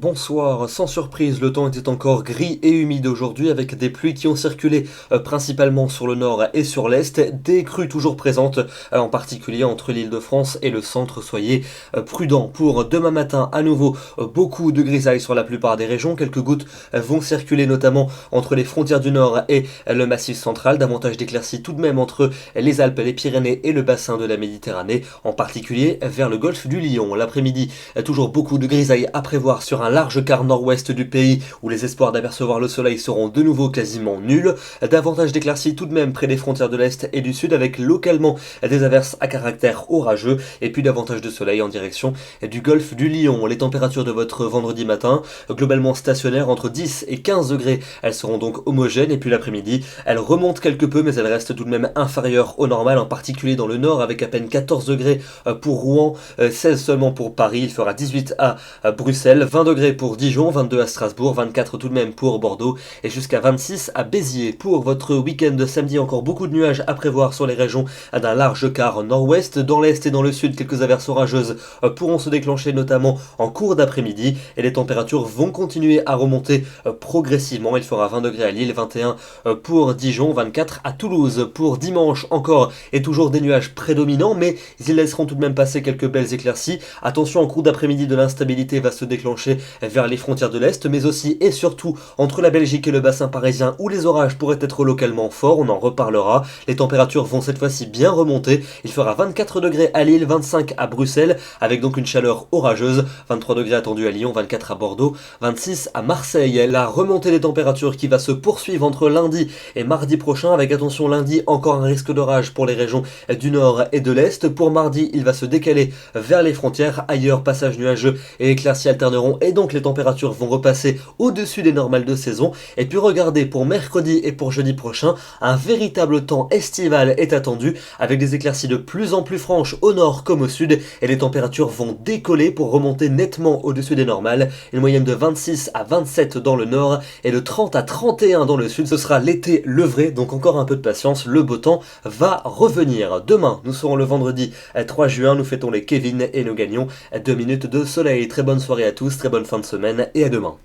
Bonsoir, sans surprise, le temps était encore gris et humide aujourd'hui avec des pluies qui ont circulé principalement sur le nord et sur l'est, des crues toujours présentes, en particulier entre l'Île-de-France et le centre. Soyez prudents pour demain matin à nouveau, beaucoup de grisailles sur la plupart des régions, quelques gouttes vont circuler notamment entre les frontières du nord et le massif central, davantage d'éclaircies tout de même entre les Alpes, les Pyrénées et le bassin de la Méditerranée, en particulier vers le golfe du Lion. L'après-midi, toujours beaucoup de grisailles à prévoir sur un large quart nord-ouest du pays où les espoirs d'apercevoir le soleil seront de nouveau quasiment nuls. Davantage d'éclaircies tout de même près des frontières de l'est et du sud avec localement des averses à caractère orageux et puis davantage de soleil en direction du golfe du Lion. Les températures de votre vendredi matin, globalement stationnaires entre 10 et 15 degrés, elles seront donc homogènes et puis l'après-midi, elles remontent quelque peu mais elles restent tout de même inférieures au normal, en particulier dans le nord avec à peine 14 degrés pour Rouen, 16 seulement pour Paris, il fera 18 à Bruxelles, 20 degrés pour Dijon, 22 à Strasbourg, 24 tout de même pour Bordeaux et jusqu'à 26 à Béziers. Pour votre week-end de samedi, encore beaucoup de nuages à prévoir sur les régions d'un large quart nord-ouest. Dans l'est et dans le sud, quelques averses orageuses pourront se déclencher notamment en cours d'après-midi et les températures vont continuer à remonter progressivement. Il fera 20 degrés à Lille, 21 pour Dijon, 24 à Toulouse. Pour dimanche encore et toujours des nuages prédominants, mais ils laisseront tout de même passer quelques belles éclaircies. Attention, en cours d'après-midi, de l'instabilité va se déclencher vers les frontières de l'Est, mais aussi et surtout entre la Belgique et le bassin parisien où les orages pourraient être localement forts, on en reparlera. Les températures vont cette fois-ci bien remonter, il fera 24 degrés à Lille, 25 à Bruxelles, avec donc une chaleur orageuse, 23 degrés attendus à Lyon, 24 à Bordeaux, 26 à Marseille. La remontée des températures qui va se poursuivre entre lundi et mardi prochain, avec attention lundi, encore un risque d'orage pour les régions du nord et de l'est. Pour mardi, il va se décaler vers les frontières, ailleurs passage nuageux et éclaircies alterneront et donc les températures vont repasser au-dessus des normales de saison. Et puis regardez, pour mercredi et pour jeudi prochain, un véritable temps estival est attendu avec des éclaircies de plus en plus franches au nord comme au sud et les températures vont décoller pour remonter nettement au-dessus des normales. Une moyenne de 26 à 27 dans le nord et de 30 à 31 dans le sud. Ce sera l'été levré, donc encore un peu de patience, le beau temps va revenir. Demain, nous serons le vendredi 3 juin, nous fêtons les Kevin et nous gagnons 2 minutes de soleil. Très bonne soirée à tous, très bonne fin de semaine et à demain.